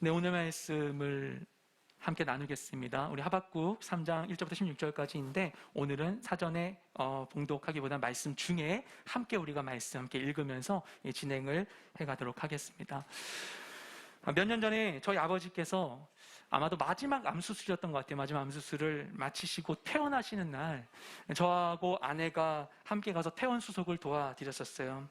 네, 오늘 말씀을 함께 나누겠습니다. 우리 하박국 3장 1절부터 16절까지인데 오늘은 사전에 봉독하기보다 말씀 중에 함께 우리가 말씀 함께 읽으면서 진행을 해가도록 하겠습니다. 몇 년 전에 저희 아버지께서 아마도 마지막 암수술이었던 것 같아요. 마지막 암수술을 마치시고 퇴원하시는 날 저하고 아내가 함께 가서 퇴원 수속을 도와드렸었어요.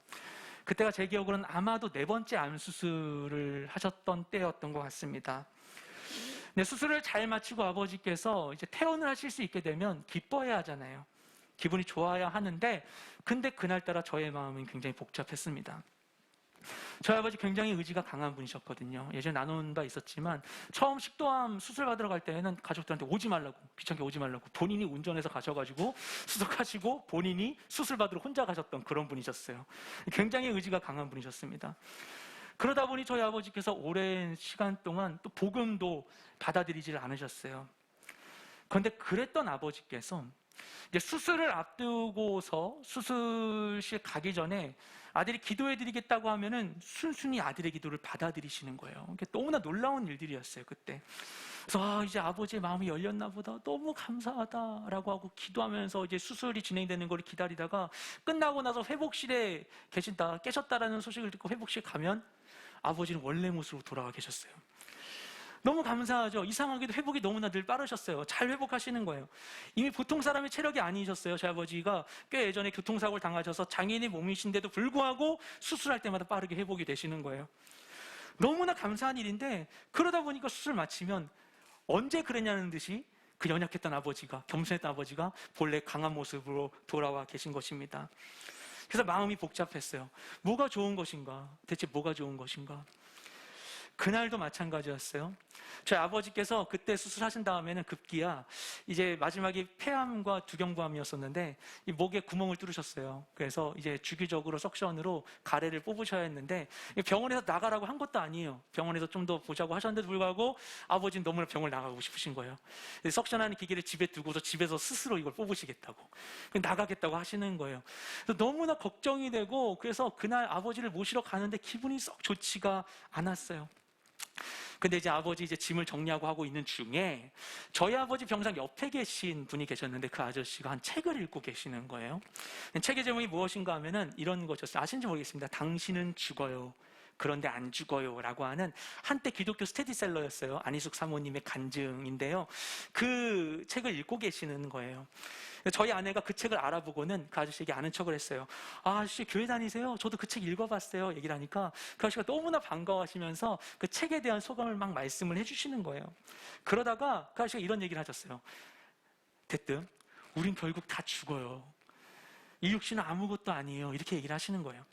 그때가 제 기억으로는 아마도 4번째 암수술을 하셨던 때였던 것 같습니다. 네, 수술을 잘 마치고 아버지께서 이제 퇴원을 하실 수 있게 되면 기뻐해야 하잖아요. 기분이 좋아야 하는데, 근데 그날따라 저의 마음은 굉장히 복잡했습니다. 저희 아버지 굉장히 의지가 강한 분이셨거든요. 예전에 나눈 바 있었지만 처음 식도암 수술 받으러 갈 때는 가족들한테 오지 말라고, 귀찮게 오지 말라고 본인이 운전해서 가셔가지고 수속하시고 본인이 수술 받으러 혼자 가셨던 그런 분이셨어요. 굉장히 의지가 강한 분이셨습니다. 그러다 보니 저희 아버지께서 오랜 시간 동안 또 복음도 받아들이지를 않으셨어요. 그런데 그랬던 아버지께서 이제 수술을 앞두고서 수술실 가기 전에 아들이 기도해드리겠다고 하면은 순순히 아들의 기도를 받아들이시는 거예요. 이게 너무나 놀라운 일들이었어요, 그때. 그래서 이제 아버지의 마음이 열렸나 보다, 너무 감사하다라고 하고 기도하면서 이제 수술이 진행되는 걸 기다리다가 끝나고 나서 회복실에 깨셨다라는 소식을 듣고 회복실 가면 아버지는 원래 모습으로 돌아와 계셨어요. 너무 감사하죠. 이상하게도 회복이 너무나 늘 빠르셨어요. 잘 회복하시는 거예요. 이미 보통 사람의 체력이 아니셨어요. 저희 아버지가 꽤 예전에 교통사고를 당하셔서 장애인의 몸이신데도 불구하고 수술할 때마다 빠르게 회복이 되시는 거예요. 너무나 감사한 일인데, 그러다 보니까 수술 마치면 언제 그랬냐는 듯이 그 연약했던 아버지가, 겸손했던 아버지가 본래 강한 모습으로 돌아와 계신 것입니다. 그래서 마음이 복잡했어요. 뭐가 좋은 것인가? 대체 뭐가 좋은 것인가? 그날도 마찬가지였어요. 저희 아버지께서 그때 수술하신 다음에는 급기야 이제 마지막에 폐암과 두경부암이었었는데 이 목에 구멍을 뚫으셨어요. 그래서 이제 주기적으로 석션으로 가래를 뽑으셔야 했는데 병원에서 나가라고 한 것도 아니에요. 병원에서 좀 더 보자고 하셨는데도 불구하고 아버지는 너무나 병원을 나가고 싶으신 거예요. 석션하는 기계를 집에 두고서 집에서 스스로 이걸 뽑으시겠다고, 나가겠다고 하시는 거예요. 그래서 너무나 걱정이 되고, 그래서 그날 아버지를 모시러 가는데 기분이 썩 좋지가 않았어요. 근데 이제 아버지 짐을 정리하고 하고 있는 중에 저희 아버지 병상 옆에 계신 분이 계셨는데 그 아저씨가 한 책을 읽고 계시는 거예요. 책의 제목이 무엇인가 하면은 이런 거였어요. 아시는지 모르겠습니다. 당신은 죽어요, 그런데 안 죽어요 라고 하는 한때 기독교 스테디셀러였어요. 안희숙 사모님의 간증인데요. 그 책을 읽고 계시는 거예요. 저희 아내가 그 책을 알아보고는 그 아저씨에게 아는 척을 했어요. 아저씨 교회 다니세요? 저도 그 책 읽어봤어요. 얘기를 하니까 그 아저씨가 너무나 반가워하시면서 그 책에 대한 소감을 막 말씀을 해주시는 거예요. 그러다가 그 아저씨가 이런 얘기를 하셨어요. 대뜸 우린 결국 다 죽어요, 이 육신은 아무것도 아니에요, 이렇게 얘기를 하시는 거예요.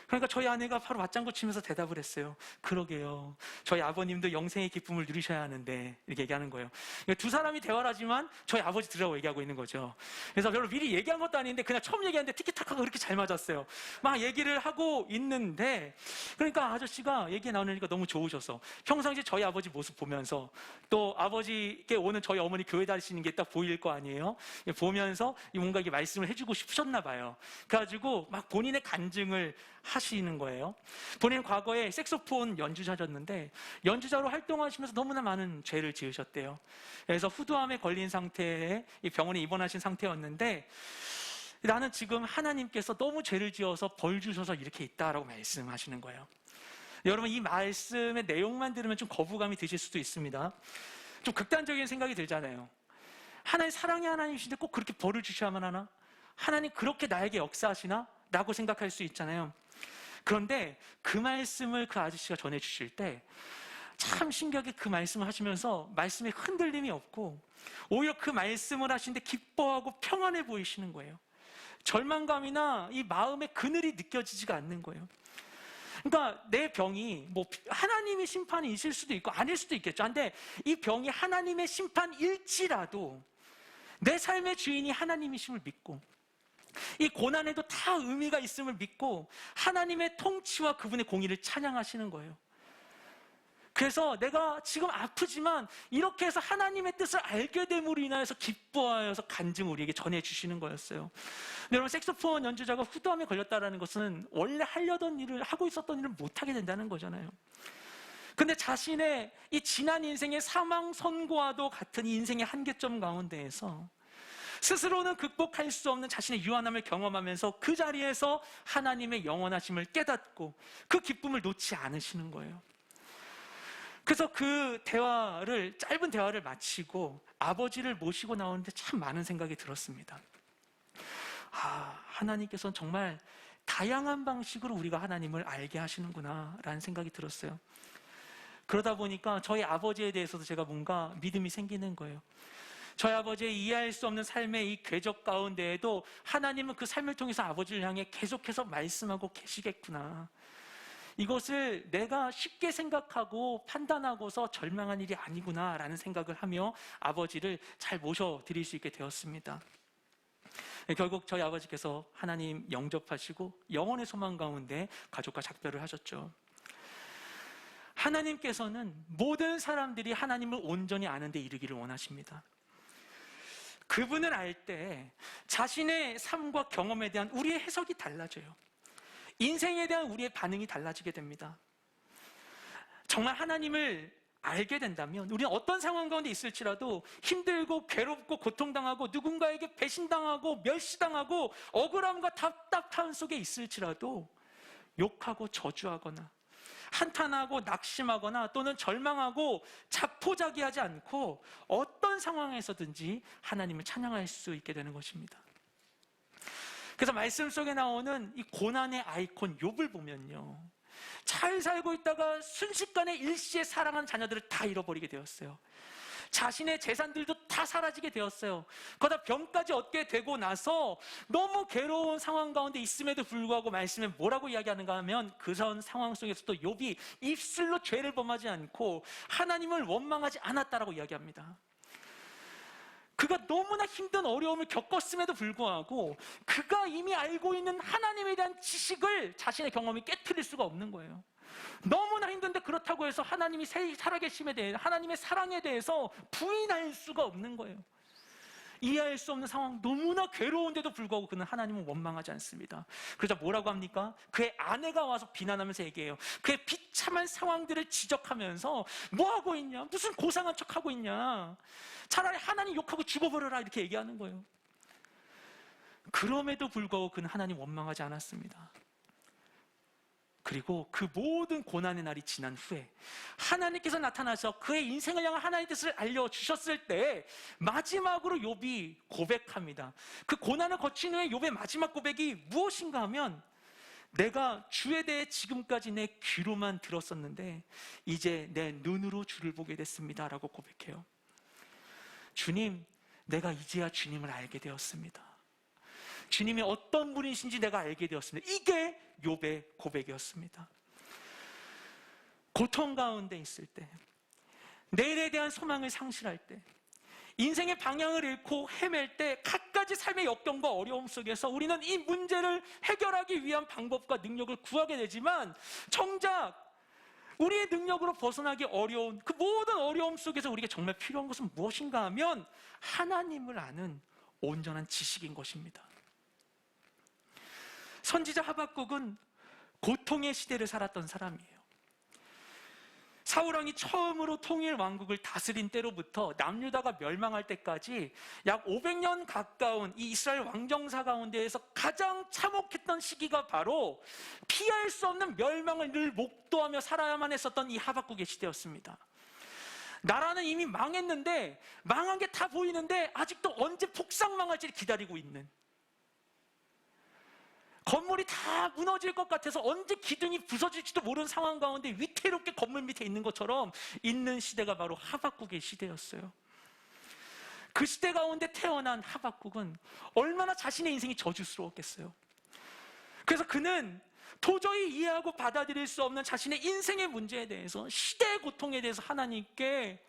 그러니까 저희 아내가 바로 맞장구 치면서 대답을 했어요. 그러게요, 저희 아버님도 영생의 기쁨을 누리셔야 하는데, 이렇게 얘기하는 거예요. 그러니까 두 사람이 대화를 하지만 저희 아버지 들으라고 얘기하고 있는 거죠. 그래서 별로 미리 얘기한 것도 아닌데 그냥 처음 얘기하는데 티키타카가 그렇게 잘 맞았어요. 막 얘기를 하고 있는데, 그러니까 아저씨가 얘기 나누니까 너무 좋으셔서 평상시에 저희 아버지 모습 보면서 또 아버지께 오는 저희 어머니 교회 다니시는 게 딱 보일 거 아니에요. 보면서 뭔가 이게 말씀을 해주고 싶으셨나 봐요. 그래가지고 막 본인의 간증을 하시는 거예요. 본인 과거에 색소폰 연주자셨는데 연주자로 활동하시면서 너무나 많은 죄를 지으셨대요. 그래서 후두암에 걸린 상태에 병원에 입원하신 상태였는데, 나는 지금 하나님께서 너무 죄를 지어서 벌 주셔서 이렇게 있다라고 말씀하시는 거예요. 여러분, 이 말씀의 내용만 들으면 좀 거부감이 드실 수도 있습니다. 좀 극단적인 생각이 들잖아요. 하나님 사랑의 하나님이신데 꼭 그렇게 벌을 주셔야만 하나? 하나님 그렇게 나에게 역사하시나? 라고 생각할 수 있잖아요. 그런데 그 말씀을 그 아저씨가 전해주실 때 참 신기하게 그 말씀을 하시면서 말씀에 흔들림이 없고 오히려 그 말씀을 하시는데 기뻐하고 평안해 보이시는 거예요. 절망감이나 이 마음의 그늘이 느껴지지가 않는 거예요. 그러니까 내 병이 뭐 하나님의 심판이 있을 수도 있고 아닐 수도 있겠죠. 근데 이 병이 하나님의 심판일지라도 내 삶의 주인이 하나님이심을 믿고 이 고난에도 다 의미가 있음을 믿고 하나님의 통치와 그분의 공의를 찬양하시는 거예요. 그래서 내가 지금 아프지만 이렇게 해서 하나님의 뜻을 알게 됨으로 인하여서 기뻐하여서 간증을 우리에게 전해주시는 거였어요. 여러분, 색소폰 연주자가 후두암에 걸렸다는 것은 원래 하려던 일을 하고 있었던 일을 못하게 된다는 거잖아요. 근데 자신의 이 지난 인생의 사망 선고와도 같은 이 인생의 한계점 가운데에서 스스로는 극복할 수 없는 자신의 유한함을 경험하면서 그 자리에서 하나님의 영원하심을 깨닫고 그 기쁨을 놓지 않으시는 거예요. 그래서 그 짧은 대화를 마치고 아버지를 모시고 나오는데 참 많은 생각이 들었습니다. 하나님께서는 정말 다양한 방식으로 우리가 하나님을 알게 하시는구나 라는 생각이 들었어요. 그러다 보니까 저희 아버지에 대해서도 제가 뭔가 믿음이 생기는 거예요. 저희 아버지의 이해할 수 없는 삶의 이 궤적 가운데에도 하나님은 그 삶을 통해서 아버지를 향해 계속해서 말씀하고 계시겠구나. 이것을 내가 쉽게 생각하고 판단하고서 절망한 일이 아니구나 라는 생각을 하며 아버지를 잘 모셔드릴 수 있게 되었습니다. 결국 저희 아버지께서 하나님 영접하시고 영원의 소망 가운데 가족과 작별을 하셨죠. 하나님께서는 모든 사람들이 하나님을 온전히 아는 데 이르기를 원하십니다. 그분을 알 때 자신의 삶과 경험에 대한 우리의 해석이 달라져요. 인생에 대한 우리의 반응이 달라지게 됩니다. 정말 하나님을 알게 된다면 우리는 어떤 상황 가운데 있을지라도 힘들고 괴롭고 고통당하고 누군가에게 배신당하고 멸시당하고 억울함과 답답함 속에 있을지라도 욕하고 저주하거나 한탄하고 낙심하거나 또는 절망하고 자포자기하지 않고 어떤 상황에서든지 하나님을 찬양할 수 있게 되는 것입니다. 그래서 말씀 속에 나오는 이 고난의 아이콘 욥을 보면요, 잘 살고 있다가 순식간에 일시에 사랑한 자녀들을 다 잃어버리게 되었어요. 자신의 재산들도 다 사라지게 되었어요. 그러다 병까지 얻게 되고 나서 너무 괴로운 상황 가운데 있음에도 불구하고 말씀에 뭐라고 이야기하는가 하면 그런 상황 속에서도 욥이 입술로 죄를 범하지 않고 하나님을 원망하지 않았다라고 이야기합니다. 그가 너무나 힘든 어려움을 겪었음에도 불구하고 그가 이미 알고 있는 하나님에 대한 지식을 자신의 경험이 깨트릴 수가 없는 거예요. 너무나 힘든데 그렇다고 해서 하나님이 살아계심에 대해, 하나님의 사랑에 대해서 부인할 수가 없는 거예요. 이해할 수 없는 상황, 너무나 괴로운데도 불구하고 그는 하나님을 원망하지 않습니다. 그러자 뭐라고 합니까? 그의 아내가 와서 비난하면서 얘기해요. 그의 비참한 상황들을 지적하면서 뭐하고 있냐? 무슨 고상한 척하고 있냐? 차라리 하나님 욕하고 죽어버려라, 이렇게 얘기하는 거예요. 그럼에도 불구하고 그는 하나님 원망하지 않았습니다. 그리고 그 모든 고난의 날이 지난 후에 하나님께서 나타나서 그의 인생을 향한 하나님의 뜻을 알려주셨을 때 마지막으로 욥이 고백합니다. 그 고난을 거친 후에 욥의 마지막 고백이 무엇인가 하면, 내가 주에 대해 지금까지 내 귀로만 들었었는데 이제 내 눈으로 주를 보게 됐습니다 라고 고백해요. 주님, 내가 이제야 주님을 알게 되었습니다. 주님이 어떤 분이신지 내가 알게 되었습니다. 이게 욥의 고백이었습니다. 고통 가운데 있을 때, 내일에 대한 소망을 상실할 때, 인생의 방향을 잃고 헤맬 때, 갖가지 삶의 역경과 어려움 속에서 우리는 이 문제를 해결하기 위한 방법과 능력을 구하게 되지만, 정작 우리의 능력으로 벗어나기 어려운 그 모든 어려움 속에서 우리에게 정말 필요한 것은 무엇인가 하면 하나님을 아는 온전한 지식인 것입니다. 선지자 하박국은 고통의 시대를 살았던 사람이에요. 사울왕이 처음으로 통일 왕국을 다스린 때로부터 남유다가 멸망할 때까지 약 500년 가까운 이 이스라엘 왕정사 가운데에서 가장 참혹했던 시기가 바로 피할 수 없는 멸망을 늘 목도하며 살아야만 했었던 이 하박국의 시대였습니다. 나라는 이미 망했는데, 망한 게 다 보이는데 아직도 언제 폭삭 망할지를 기다리고 있는, 건물이 다 무너질 것 같아서 언제 기둥이 부서질지도 모르는 상황 가운데 위태롭게 건물 밑에 있는 것처럼 있는 시대가 바로 하박국의 시대였어요. 그 시대 가운데 태어난 하박국은 얼마나 자신의 인생이 저주스러웠겠어요. 그래서 그는 도저히 이해하고 받아들일 수 없는 자신의 인생의 문제에 대해서, 시대의 고통에 대해서 하나님께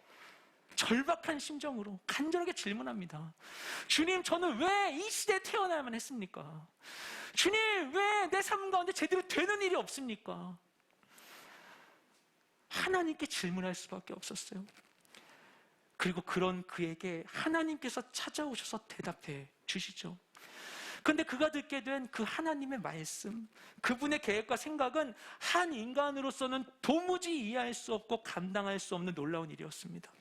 절박한 심정으로 간절하게 질문합니다. 주님, 저는 왜 이 시대에 태어나야만 했습니까? 주님, 왜 내 삶 가운데 제대로 되는 일이 없습니까? 하나님께 질문할 수밖에 없었어요. 그리고 그런 그에게 하나님께서 찾아오셔서 대답해 주시죠. 근데 그가 듣게 된 그 하나님의 말씀, 그분의 계획과 생각은 한 인간으로서는 도무지 이해할 수 없고 감당할 수 없는 놀라운 일이었습니다.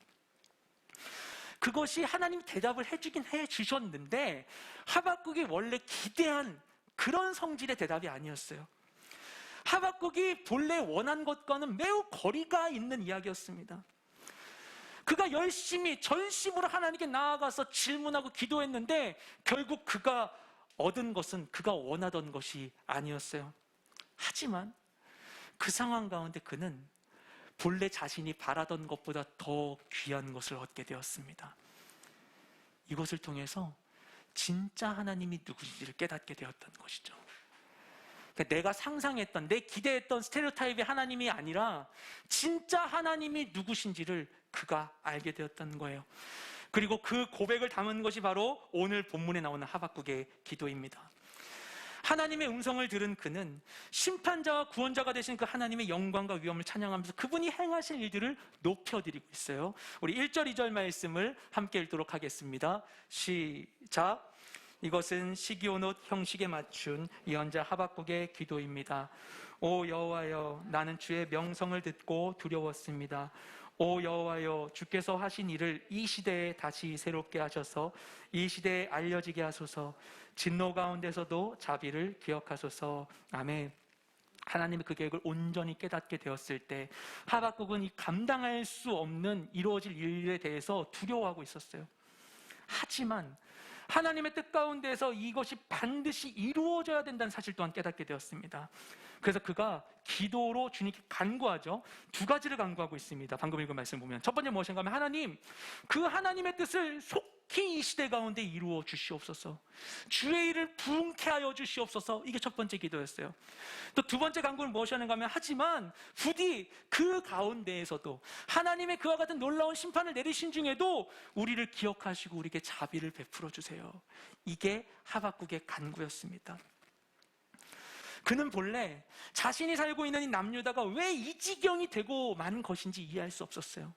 그것이 하나님이 대답을 해주긴 해주셨는데 하박국이 원래 기대한 그런 성질의 대답이 아니었어요. 하박국이 본래 원한 것과는 매우 거리가 있는 이야기였습니다. 그가 열심히 전심으로 하나님께 나아가서 질문하고 기도했는데 결국 그가 얻은 것은 그가 원하던 것이 아니었어요. 하지만 그 상황 가운데 그는 본래 자신이 바라던 것보다 더 귀한 것을 얻게 되었습니다. 이것을 통해서 진짜 하나님이 누구인지를 깨닫게 되었던 것이죠. 그러니까 내가 상상했던, 내 기대했던 스테레오타입의 하나님이 아니라 진짜 하나님이 누구신지를 그가 알게 되었던 거예요. 그리고 그 고백을 담은 것이 바로 오늘 본문에 나오는 하박국의 기도입니다. 하나님의 음성을 들은 그는 심판자와 구원자가 되신 그 하나님의 영광과 위엄을 찬양하면서 그분이 행하신 일들을 높여드리고 있어요. 우리 1절, 2절 말씀을 함께 읽도록 하겠습니다. 시작! 이것은 시기온옷 형식에 맞춘 예언자 하박국의 기도입니다. 오 여호와여, 나는 주의 명성을 듣고 두려웠습니다. 오 여호와여, 주께서 하신 일을 이 시대에 다시 새롭게 하셔서 이 시대에 알려지게 하소서. 진노 가운데서도 자비를 기억하소서. 아멘. 하나님의 그 계획을 온전히 깨닫게 되었을 때 하박국은 이 감당할 수 없는 이루어질 일에 대해서 두려워하고 있었어요. 하지만 하나님의 뜻 가운데서 이것이 반드시 이루어져야 된다는 사실 또한 깨닫게 되었습니다. 그래서 그가 기도로 주님께 간구하죠. 두 가지를 간구하고 있습니다. 방금 읽은 말씀 보면 첫 번째 무엇인가 하면 하나님, 그 하나님의 뜻을 속히 이 시대 가운데 이루어 주시옵소서. 주의 일을 부흥케 하여 주시옵소서. 이게 첫 번째 기도였어요. 또 두 번째 간구는 무엇이었는가 하면 하지만 부디 그 가운데에서도 하나님의 그와 같은 놀라운 심판을 내리신 중에도 우리를 기억하시고 우리에게 자비를 베풀어 주세요. 이게 하박국의 간구였습니다. 그는 본래 자신이 살고 있는 이 남유다가 왜 이 지경이 되고 만 것인지 이해할 수 없었어요.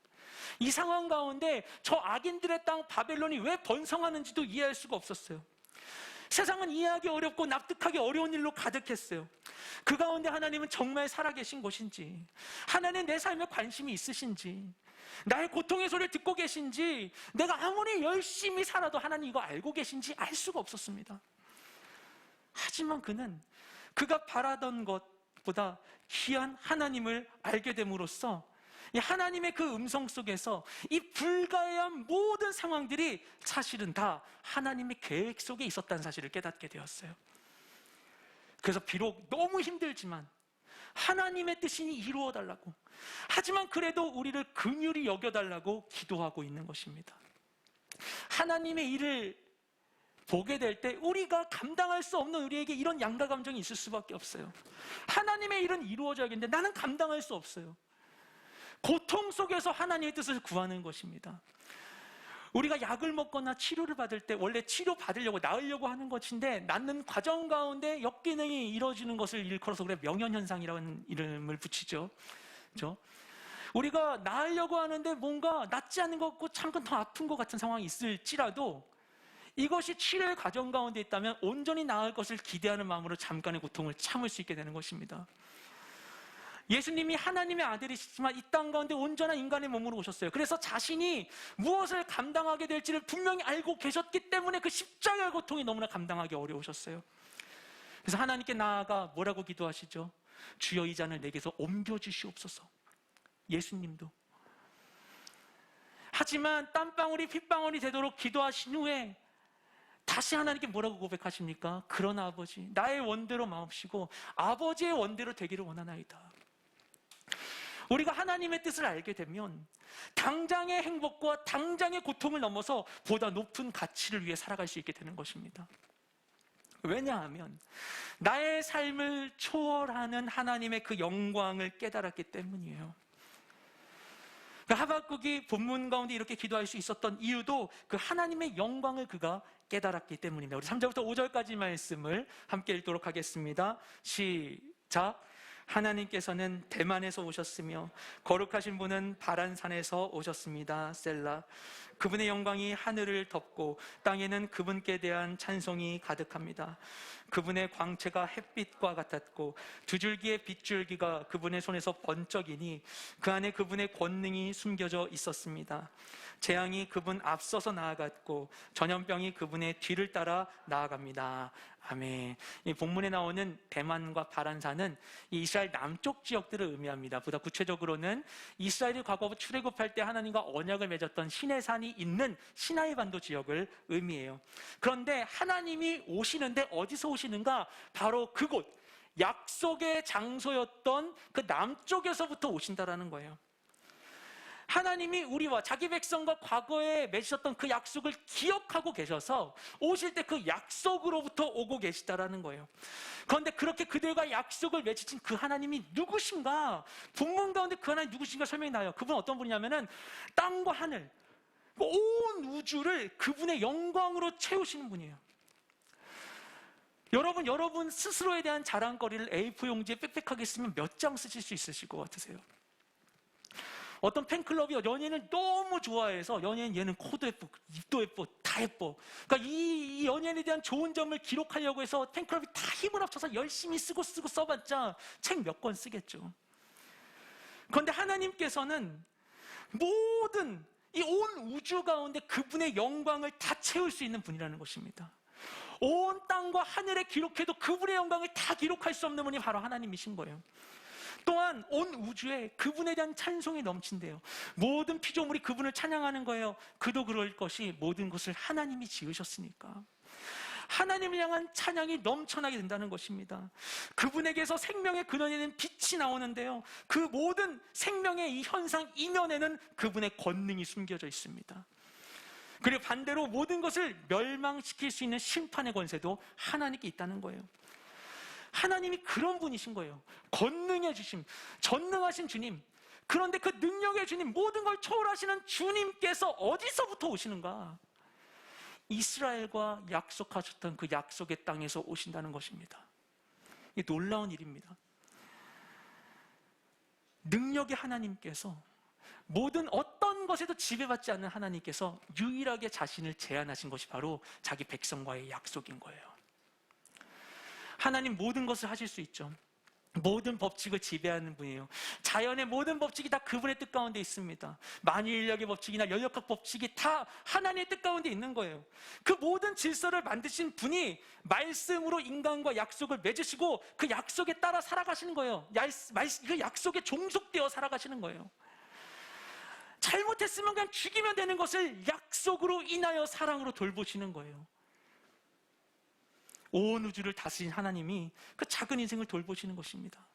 이 상황 가운데 저 악인들의 땅 바벨론이 왜 번성하는지도 이해할 수가 없었어요. 세상은 이해하기 어렵고 납득하기 어려운 일로 가득했어요. 그 가운데 하나님은 정말 살아계신 것인지, 하나님 내 삶에 관심이 있으신지, 나의 고통의 소리를 듣고 계신지, 내가 아무리 열심히 살아도 하나님 이거 알고 계신지 알 수가 없었습니다. 하지만 그는 그가 바라던 것보다 귀한 하나님을 알게 됨으로써 이 하나님의 그 음성 속에서 이 불가해한 모든 상황들이 사실은 다 하나님의 계획 속에 있었다는 사실을 깨닫게 되었어요. 그래서 비록 너무 힘들지만 하나님의 뜻이 이루어달라고, 하지만 그래도 우리를 긍휼히 여겨달라고 기도하고 있는 것입니다. 하나님의 일을 보게 될 때 우리가 감당할 수 없는 우리에게 이런 양가 감정이 있을 수밖에 없어요. 하나님의 일은 이루어져야겠는데 나는 감당할 수 없어요. 고통 속에서 하나님의 뜻을 구하는 것입니다. 우리가 약을 먹거나 치료를 받을 때 원래 치료 받으려고 나으려고 하는 것인데 낫는 과정 가운데 역기능이 이루어지는 것을 일컬어서 그래 명현현상이라는 이름을 붙이죠. 그렇죠? 우리가 나으려고 하는데 뭔가 낫지 않는 것 같고 잠깐 더 아픈 것 같은 상황이 있을지라도 이것이 치료의 과정 가운데 있다면 온전히 나을 것을 기대하는 마음으로 잠깐의 고통을 참을 수 있게 되는 것입니다. 예수님이 하나님의 아들이시지만 이 땅 가운데 온전한 인간의 몸으로 오셨어요. 그래서 자신이 무엇을 감당하게 될지를 분명히 알고 계셨기 때문에 그 십자가의 고통이 너무나 감당하기 어려우셨어요. 그래서 하나님께 나아가 뭐라고 기도하시죠? 주여 이 잔을 내게서 옮겨주시옵소서. 예수님도. 하지만 땀방울이 핏방울이 되도록 기도하신 후에 다시 하나님께 뭐라고 고백하십니까? 그러나 아버지, 나의 원대로 마옵시고 아버지의 원대로 되기를 원하나이다. 우리가 하나님의 뜻을 알게 되면 당장의 행복과 당장의 고통을 넘어서 보다 높은 가치를 위해 살아갈 수 있게 되는 것입니다. 왜냐하면 나의 삶을 초월하는 하나님의 그 영광을 깨달았기 때문이에요. 하박국이 본문 가운데 이렇게 기도할 수 있었던 이유도 그 하나님의 영광을 그가 깨달았기 때문입니다. 우리 3절부터 5절까지 말씀을 함께 읽도록 하겠습니다. 시작. 하나님께서는 대만에서 오셨으며 거룩하신 분은 바란산에서 오셨습니다. 셀라. 그분의 영광이 하늘을 덮고 땅에는 그분께 대한 찬송이 가득합니다. 그분의 광채가 햇빛과 같았고 두 줄기의 빗줄기가 그분의 손에서 번쩍이니 그 안에 그분의 권능이 숨겨져 있었습니다. 재앙이 그분 앞서서 나아갔고 전염병이 그분의 뒤를 따라 나아갑니다. 아멘. 이 본문에 나오는 대만과 바란산은 이 이스라엘 남쪽 지역들을 의미합니다. 보다 구체적으로는 이스라엘이 과거 출애굽할 때 하나님과 언약을 맺었던 시내산이 있는 시나이 반도 지역을 의미해요. 그런데 하나님이 오시는데 어디서 오시는가? 바로 그곳, 약속의 장소였던 그 남쪽에서부터 오신다라는 거예요. 하나님이 우리와 자기 백성과 과거에 맺으셨던 그 약속을 기억하고 계셔서 오실 때 그 약속으로부터 오고 계시다라는 거예요. 그런데 그렇게 그들과 약속을 맺으신 그 하나님이 누구신가? 본문 가운데 그 하나님 누구신가 설명이 나요. 그분은 어떤 분이냐면은 땅과 하늘, 온 우주를 그분의 영광으로 채우시는 분이에요. 여러분 스스로에 대한 자랑거리를 A4 용지에 빽빽하게 쓰면 몇 장 쓰실 수 있으실 것 같으세요? 어떤 팬클럽이 연예인을 너무 좋아해서 연예인 얘는 코도 예쁘고 입도 예뻐 다 예뻐. 그러니까 이 연예인에 대한 좋은 점을 기록하려고 해서 팬클럽이 다 힘을 합쳐서 열심히 쓰고 써봤자 책 몇 권 쓰겠죠. 그런데 하나님께서는 모든 이 온 우주 가운데 그분의 영광을 다 채울 수 있는 분이라는 것입니다. 온 땅과 하늘에 기록해도 그분의 영광을 다 기록할 수 없는 분이 바로 하나님이신 거예요. 또한 온 우주에 그분에 대한 찬송이 넘친대요. 모든 피조물이 그분을 찬양하는 거예요. 그도 그럴 것이 모든 것을 하나님이 지으셨으니까. 하나님을 향한 찬양이 넘쳐나게 된다는 것입니다. 그분에게서 생명의 근원에는 빛이 나오는데요, 그 모든 생명의 이 현상 이면에는 그분의 권능이 숨겨져 있습니다. 그리고 반대로 모든 것을 멸망시킬 수 있는 심판의 권세도 하나님께 있다는 거예요. 하나님이 그런 분이신 거예요. 권능의 주심, 전능하신 주님. 그런데 그 능력의 주님, 모든 걸 초월하시는 주님께서 어디서부터 오시는가? 이스라엘과 약속하셨던 그 약속의 땅에서 오신다는 것입니다. 이게 놀라운 일입니다. 능력의 하나님께서, 모든 어떤 것에도 지배받지 않는 하나님께서 유일하게 자신을 제한하신 것이 바로 자기 백성과의 약속인 거예요. 하나님 모든 것을 하실 수 있죠. 모든 법칙을 지배하는 분이에요. 자연의 모든 법칙이 다 그분의 뜻 가운데 있습니다. 만유인력의 법칙이나 연력학 법칙이 다 하나님의 뜻 가운데 있는 거예요. 그 모든 질서를 만드신 분이 말씀으로 인간과 약속을 맺으시고 그 약속에 따라 살아가시는 거예요. 그 약속에 종속되어 살아가시는 거예요. 잘못했으면 그냥 죽이면 되는 것을 약속으로 인하여 사랑으로 돌보시는 거예요. 온 우주를 다스린 하나님이 그 작은 인생을 돌보시는 것입니다.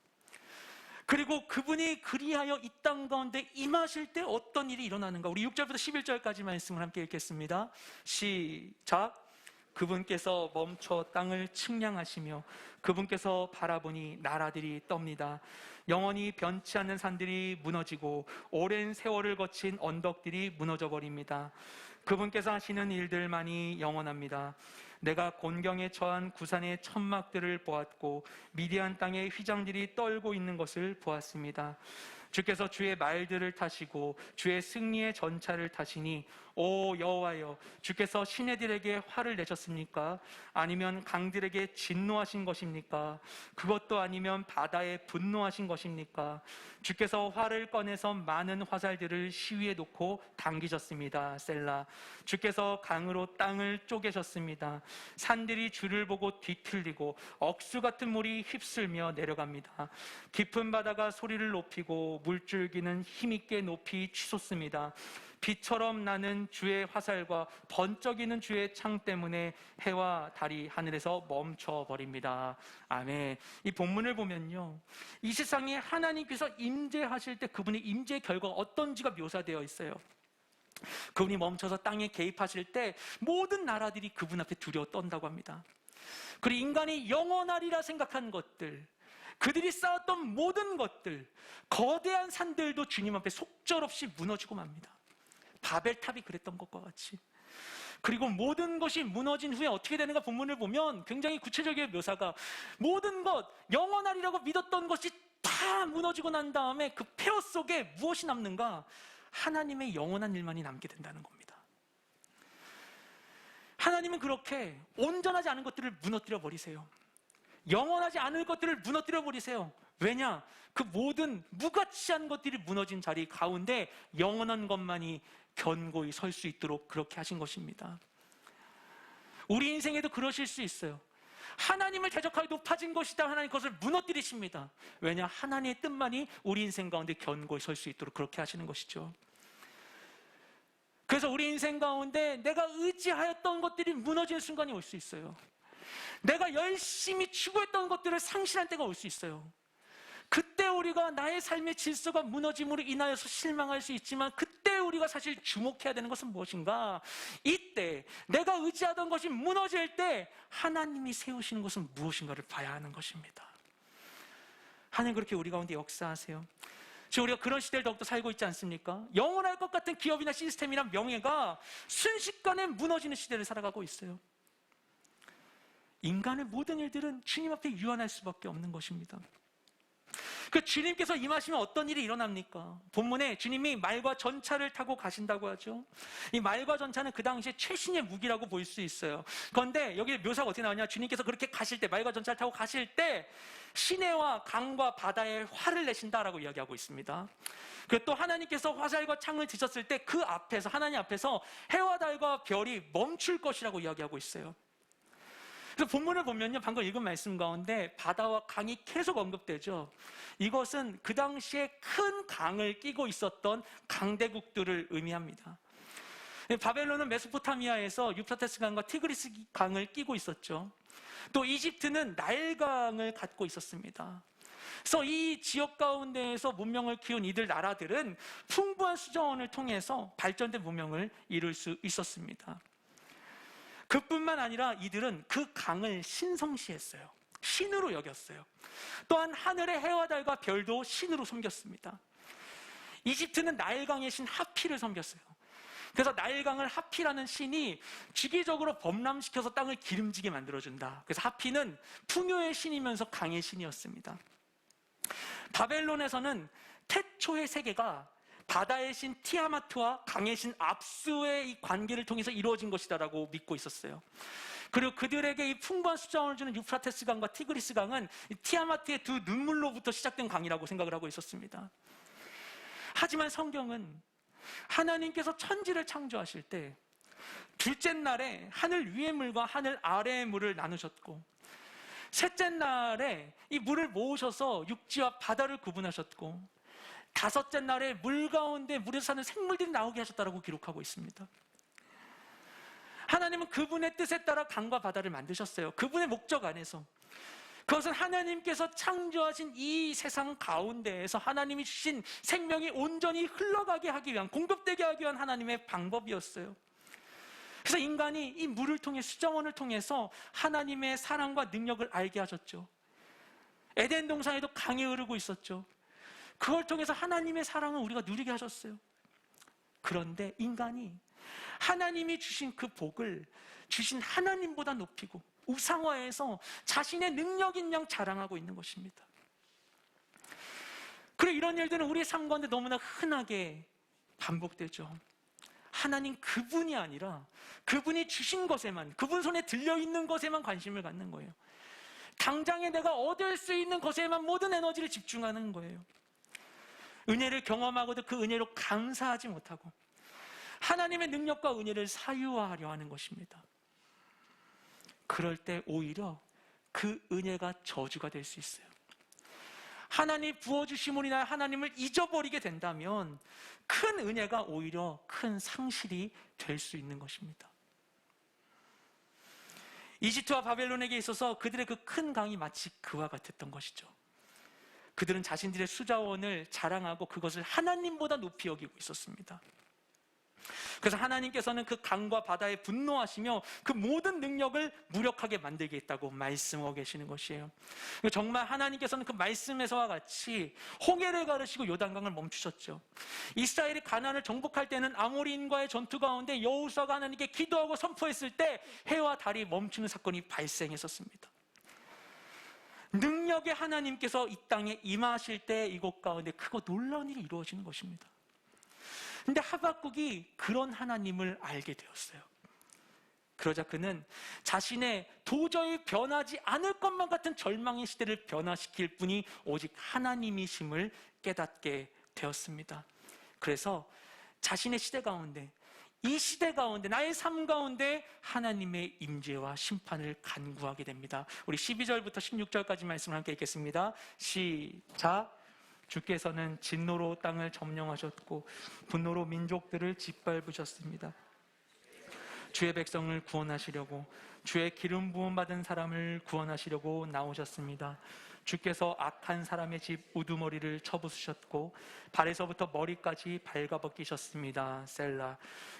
그리고 그분이 그리하여 이 땅 가운데 임하실 때 어떤 일이 일어나는가? 우리 6절부터 11절까지 말씀을 함께 읽겠습니다. 시작. 그분께서 멈춰 땅을 측량하시며 그분께서 바라보니 나라들이 떱니다. 영원히 변치 않는 산들이 무너지고 오랜 세월을 거친 언덕들이 무너져 버립니다. 그분께서 하시는 일들만이 영원합니다. 내가 곤경에 처한 구산의 천막들을 보았고 미디안 땅의 휘장들이 떨고 있는 것을 보았습니다. 주께서 주의 말들을 타시고 주의 승리의 전차를 타시니 오 여호와여, 주께서 시내들에게 화를 내셨습니까? 아니면 강들에게 진노하신 것입니까? 그것도 아니면 바다에 분노하신 것입니까? 주께서 활을 꺼내서 많은 화살들을 시위에 놓고 당기셨습니다. 셀라. 주께서 강으로 땅을 쪼개셨습니다. 산들이 주를 보고 뒤틀리고 억수 같은 물이 휩쓸며 내려갑니다. 깊은 바다가 소리를 높이고 물줄기는 힘있게 높이 치솟습니다. 빛처럼 나는 주의 화살과 번쩍이는 주의 창 때문에 해와 달이 하늘에서 멈춰버립니다. 아멘. 이 본문을 보면요, 이 세상에 하나님께서 임재하실 때 그분의 임재의 결과가 어떤지가 묘사되어 있어요. 그분이 멈춰서 땅에 개입하실 때 모든 나라들이 그분 앞에 두려워 떤다고 합니다. 그리고 인간이 영원하리라 생각한 것들, 그들이 쌓았던 모든 것들, 거대한 산들도 주님 앞에 속절없이 무너지고 맙니다. 바벨탑이 그랬던 것과 같이. 그리고 모든 것이 무너진 후에 어떻게 되는가 본문을 보면 굉장히 구체적인 묘사가, 모든 것, 영원하리라고 믿었던 것이 다 무너지고 난 다음에 그 폐허 속에 무엇이 남는가? 하나님의 영원한 일만이 남게 된다는 겁니다. 하나님은 그렇게 온전하지 않은 것들을 무너뜨려 버리세요. 영원하지 않을 것들을 무너뜨려 버리세요. 왜냐? 그 모든 무가치한 것들이 무너진 자리 가운데 영원한 것만이 견고히 설 수 있도록 그렇게 하신 것입니다. 우리 인생에도 그러실 수 있어요. 하나님을 대적하여 높아진 것이다. 하나님 그것을 무너뜨리십니다. 왜냐? 하나님의 뜻만이 우리 인생 가운데 견고히 설 수 있도록 그렇게 하시는 것이죠. 그래서 우리 인생 가운데 내가 의지하였던 것들이 무너지는 순간이 올 수 있어요. 내가 열심히 추구했던 것들을 상실할 때가 올 수 있어요. 그때 우리가 나의 삶의 질서가 무너짐으로 인하여서 실망할 수 있지만, 그때 우리가 사실 주목해야 되는 것은 무엇인가? 이때 내가 의지하던 것이 무너질 때 하나님이 세우시는 것은 무엇인가를 봐야 하는 것입니다. 하나님 그렇게 우리 가운데 역사하세요. 지금 우리가 그런 시대를 더욱더 살고 있지 않습니까? 영원할 것 같은 기업이나 시스템이나 명예가 순식간에 무너지는 시대를 살아가고 있어요. 인간의 모든 일들은 주님 앞에 유한할 수밖에 없는 것입니다. 그 주님께서 임하시면 어떤 일이 일어납니까? 본문에 주님이 말과 전차를 타고 가신다고 하죠. 이 말과 전차는 그 당시에 최신의 무기라고 볼 수 있어요. 그런데 여기 묘사가 어떻게 나오냐? 주님께서 그렇게 가실 때, 말과 전차를 타고 가실 때 시내와 강과 바다에 화를 내신다라고 이야기하고 있습니다. 그리고 또 하나님께서 화살과 창을 드셨을 때 그 앞에서, 하나님 앞에서 해와 달과 별이 멈출 것이라고 이야기하고 있어요. 그래서 본문을 보면요, 방금 읽은 말씀 가운데 바다와 강이 계속 언급되죠. 이것은 그 당시에 큰 강을 끼고 있었던 강대국들을 의미합니다. 바벨론은 메소포타미아에서 유프라테스 강과 티그리스 강을 끼고 있었죠. 또 이집트는 나일강을 갖고 있었습니다. 그래서 이 지역 가운데에서 문명을 키운 이들 나라들은 풍부한 수자원을 통해서 발전된 문명을 이룰 수 있었습니다. 그뿐만 아니라 이들은 그 강을 신성시했어요. 신으로 여겼어요. 또한 하늘의 해와 달과 별도 신으로 섬겼습니다. 이집트는 나일강의 신 하피를 섬겼어요. 그래서 나일강을 하피라는 신이 주기적으로 범람시켜서 땅을 기름지게 만들어준다. 그래서 하피는 풍요의 신이면서 강의 신이었습니다. 바벨론에서는 태초의 세계가 바다의 신 티아마트와 강의 신 압수의 이 관계를 통해서 이루어진 것이다라고 믿고 있었어요. 그리고 그들에게 이 풍부한 수자원을 주는 유프라테스 강과 티그리스 강은 티아마트의 두 눈물로부터 시작된 강이라고 생각을 하고 있었습니다. 하지만 성경은 하나님께서 천지를 창조하실 때 둘째 날에 하늘 위의 물과 하늘 아래의 물을 나누셨고, 셋째 날에 이 물을 모으셔서 육지와 바다를 구분하셨고, 다섯째 날에 물 가운데 물에서 사는 생물들이 나오게 하셨다라고 기록하고 있습니다. 하나님은 그분의 뜻에 따라 강과 바다를 만드셨어요. 그분의 목적 안에서. 그것은 하나님께서 창조하신 이 세상 가운데에서 하나님이 주신 생명이 온전히 흘러가게 하기 위한, 공급되게 하기 위한 하나님의 방법이었어요. 그래서 인간이 이 물을 통해, 수정원을 통해서 하나님의 사랑과 능력을 알게 하셨죠. 에덴 동산에도 강이 흐르고 있었죠. 그걸 통해서 하나님의 사랑을 우리가 누리게 하셨어요. 그런데 인간이 하나님이 주신 그 복을 주신 하나님보다 높이고 우상화해서 자신의 능력인 양 자랑하고 있는 것입니다. 그리고 이런 일들은 우리의 삶 가운데 너무나 흔하게 반복되죠. 하나님 그분이 아니라 그분이 주신 것에만, 그분 손에 들려있는 것에만 관심을 갖는 거예요. 당장에 내가 얻을 수 있는 것에만 모든 에너지를 집중하는 거예요. 은혜를 경험하고도 그 은혜로 감사하지 못하고 하나님의 능력과 은혜를 사유화하려 하는 것입니다. 그럴 때 오히려 그 은혜가 저주가 될 수 있어요. 하나님 부어주심으로 인하여 하나님을 잊어버리게 된다면 큰 은혜가 오히려 큰 상실이 될 수 있는 것입니다. 이집트와 바벨론에게 있어서 그들의 그 큰 강이 마치 그와 같았던 것이죠. 그들은 자신들의 수자원을 자랑하고 그것을 하나님보다 높이 여기고 있었습니다. 그래서 하나님께서는 그 강과 바다에 분노하시며 그 모든 능력을 무력하게 만들겠다고 말씀하고 계시는 것이에요. 정말 하나님께서는 그 말씀에서와 같이 홍해를 가르시고 요단강을 멈추셨죠. 이스라엘이 가나안을 정복할 때는 아모리인과의 전투 가운데 여호수아가 하나님께 기도하고 선포했을 때 해와 달이 멈추는 사건이 발생했었습니다. 능력의 하나님께서 이 땅에 임하실 때 이곳 가운데 크고 놀라운 일이 이루어지는 것입니다. 근데 하박국이 그런 하나님을 알게 되었어요. 그러자 그는 자신의 도저히 변하지 않을 것만 같은 절망의 시대를 변화시킬 분이 오직 하나님이심을 깨닫게 되었습니다. 그래서 자신의 시대 가운데, 이 시대 가운데, 나의 삶 가운데 하나님의 임재와 심판을 간구하게 됩니다. 우리 12절부터 16절까지 말씀을 함께 읽겠습니다. 시작. 주께서는 진노로 땅을 점령하셨고 분노로 민족들을 짓밟으셨습니다. 주의 백성을 구원하시려고, 주의 기름 부음 받은 사람을 구원하시려고 나오셨습니다. 주께서 악한 사람의 집 우두머리를 쳐부수셨고 발에서부터 머리까지 발가벗기셨습니다. 셀라.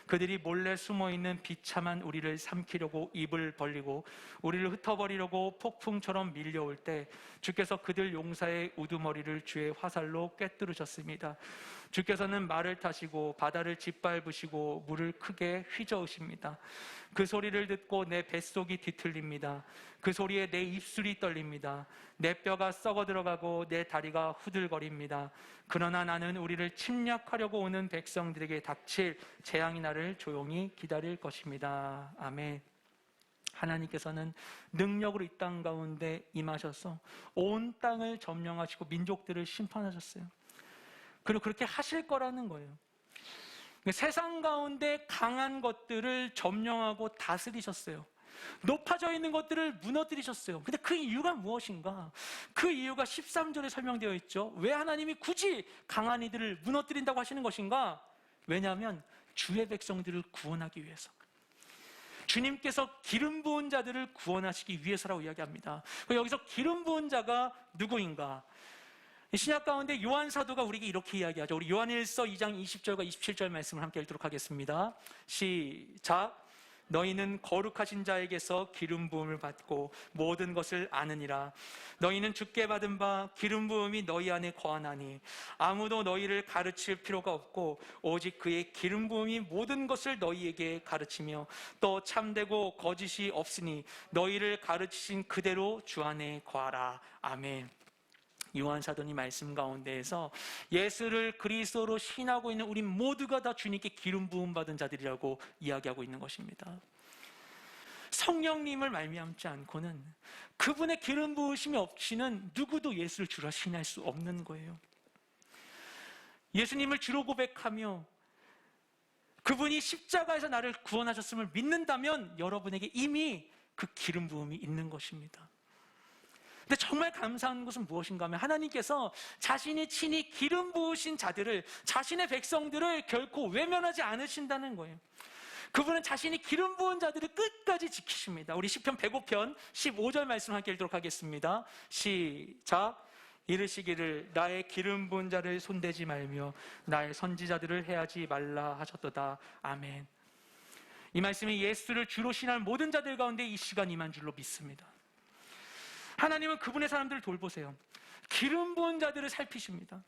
그들이 몰래 숨어있는 비참한 우리를 삼키려고 입을 벌리고 우리를 흩어버리려고 폭풍처럼 밀려올 때 주께서 그들 용사의 우두머리를 주의 화살로 꿰뚫으셨습니다. 주께서는 말을 타시고 바다를 짓밟으시고 물을 크게 휘저으십니다. 그 소리를 듣고 내 뱃속이 뒤틀립니다. 그 소리에 내 입술이 떨립니다. 내 뼈가 썩어 들어가고 내 다리가 후들거립니다. 그러나 나는 우리를 침략하려고 오는 백성들에게 닥칠 재앙이 나를 조용히 기다릴 것입니다. 아멘. 하나님께서는 능력으로 이 땅 가운데 임하셔서 온 땅을 점령하시고 민족들을 심판하셨어요. 그리고 그렇게 하실 거라는 거예요. 세상 가운데 강한 것들을 점령하고 다스리셨어요. 높아져 있는 것들을 무너뜨리셨어요. 근데 그 이유가 무엇인가? 그 이유가 13절에 설명되어 있죠. 왜 하나님이 굳이 강한 이들을 무너뜨린다고 하시는 것인가? 왜냐하면 주의 백성들을 구원하기 위해서, 주님께서 기름 부은 자들을 구원하시기 위해서라고 이야기합니다. 여기서 기름 부은 자가 누구인가? 신약 가운데 요한 사도가 우리에게 이렇게 이야기하죠. 우리 요한일서 2장 20절과 27절 말씀을 함께 읽도록 하겠습니다. 시작. 너희는 거룩하신 자에게서 기름 부음을 받고 모든 것을 아느니라. 너희는 주께 받은 바 기름 부음이 너희 안에 거하나니 아무도 너희를 가르칠 필요가 없고 오직 그의 기름 부음이 모든 것을 너희에게 가르치며 또 참되고 거짓이 없으니 너희를 가르치신 그대로 주 안에 거하라. 아멘. 요한 사도님 말씀 가운데에서 예수를 그리스도로 신하고 있는 우리 모두가 다 주님께 기름 부음 받은 자들이라고 이야기하고 있는 것입니다. 성령님을 말미암지 않고는, 그분의 기름 부으심이 없이는 누구도 예수를 주라 신할 수 없는 거예요. 예수님을 주로 고백하며 그분이 십자가에서 나를 구원하셨음을 믿는다면 여러분에게 이미 그 기름 부음이 있는 것입니다. 근데 정말 감사한 것은 무엇인가 하면 하나님께서 자신이 친히 기름 부으신 자들을, 자신의 백성들을 결코 외면하지 않으신다는 거예요. 그분은 자신이 기름 부은 자들을 끝까지 지키십니다. 우리 시편 105편 15절 말씀 함께 읽도록 하겠습니다. 시작. 이르시기를 나의 기름 부은 자를 손대지 말며 나의 선지자들을 해하지 말라 하셨도다. 아멘. 이 말씀이 예수를 주로 신할 모든 자들 가운데 이 시간 임한 줄로 믿습니다. 하나님은 그분의 사람들을 돌보세요. 기름 부은 자들을 살피십니다.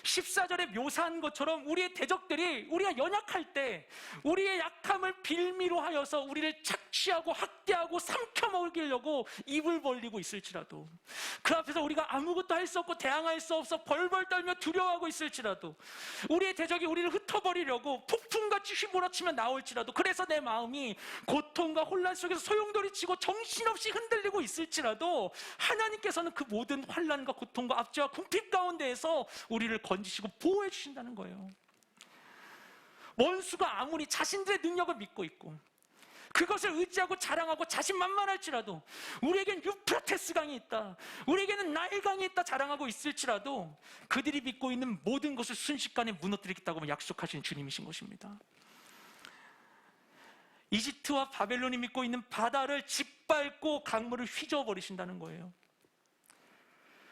14절에 묘사한 것처럼 우리의 대적들이 우리가 연약할 때 우리의 약함을 빌미로 하여서 우리를 착취하고 학대하고 삼켜먹으려고 입을 벌리고 있을지라도, 그 앞에서 우리가 아무것도 할 수 없고 대항할 수 없어 벌벌 떨며 두려워하고 있을지라도, 우리의 대적이 우리를 흩어버리려고 폭풍같이 휘몰아치며 나올지라도, 그래서 내 마음이 고통과 혼란 속에서 소용돌이치고 정신없이 흔들리고 있을지라도 하나님께서는 그 모든 환난과 고통과 압제와 궁핍 가운데에서 우리를 건지시고 보호해 주신다는 거예요. 원수가 아무리 자신들의 능력을 믿고 있고 그것을 의지하고 자랑하고 자신만만할지라도, 우리에겐 유프라테스 강이 있다, 우리에게는 나일 강이 있다 자랑하고 있을지라도 그들이 믿고 있는 모든 것을 순식간에 무너뜨리겠다고 약속하신 주님이신 것입니다. 이집트와 바벨론이 믿고 있는 바다를 짓밟고 강물을 휘저어버리신다는 거예요.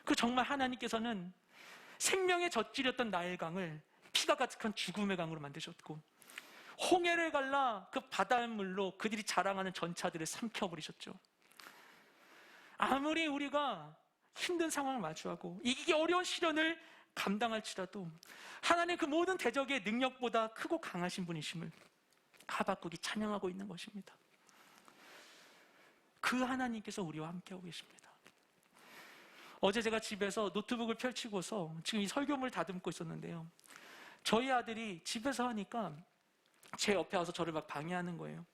그 정말 하나님께서는 생명의 젖줄이었던 나일강을 피가 가득한 죽음의 강으로 만드셨고, 홍해를 갈라 그 바닷물로 그들이 자랑하는 전차들을 삼켜버리셨죠. 아무리 우리가 힘든 상황을 마주하고 이기기 어려운 시련을 감당할지라도 하나님 그 모든 대적의 능력보다 크고 강하신 분이심을 하박국이 찬양하고 있는 것입니다. 그 하나님께서 우리와 함께하고 계십니다. 어제 제가 집에서 노트북을 펼치고서 지금 이 설교문을 다듬고 있었는데요. 저희 아들이 집에서 하니까 제 옆에 와서 저를 막 방해하는 거예요.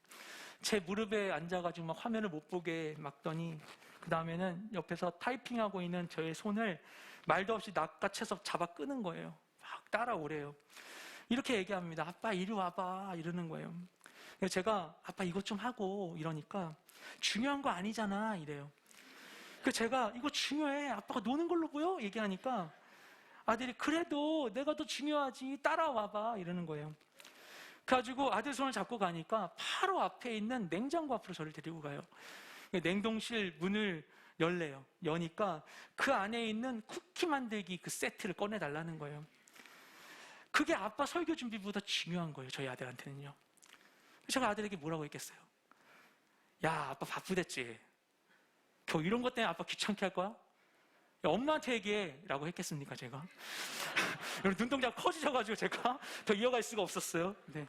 제 무릎에 앉아가지고 막 화면을 못 보게 막더니 그 다음에는 옆에서 타이핑하고 있는 저의 손을 말도 없이 낚아채서 잡아 끄는 거예요. 막 따라오래요. 이렇게 얘기합니다. 아빠 이리 와봐 이러는 거예요. 그래서 제가 아빠 이것 좀 하고 이러니까 중요한 거 아니잖아 이래요. 그래서 제가 이거 중요해 아빠가 노는 걸로 보여? 얘기하니까 아들이 그래도 내가 더 중요하지 따라와봐 이러는 거예요. 그래가지고 아들 손을 잡고 가니까 바로 앞에 있는 냉장고 앞으로 저를 데리고 가요. 냉동실 문을 열래요. 여니까 그 안에 있는 쿠키 만들기 그 세트를 꺼내달라는 거예요. 그게 아빠 설교 준비보다 중요한 거예요. 저희 아들한테는요. 제가 아들에게 뭐라고 했겠어요? 야 아빠 바쁘댔지. 겨우 이런 것 때문에 아빠 귀찮게 할 거야? 야, 엄마한테 얘기해 라고 했겠습니까 제가? 눈동자가 커지셔가지고 제가 더 이어갈 수가 없었어요. 네.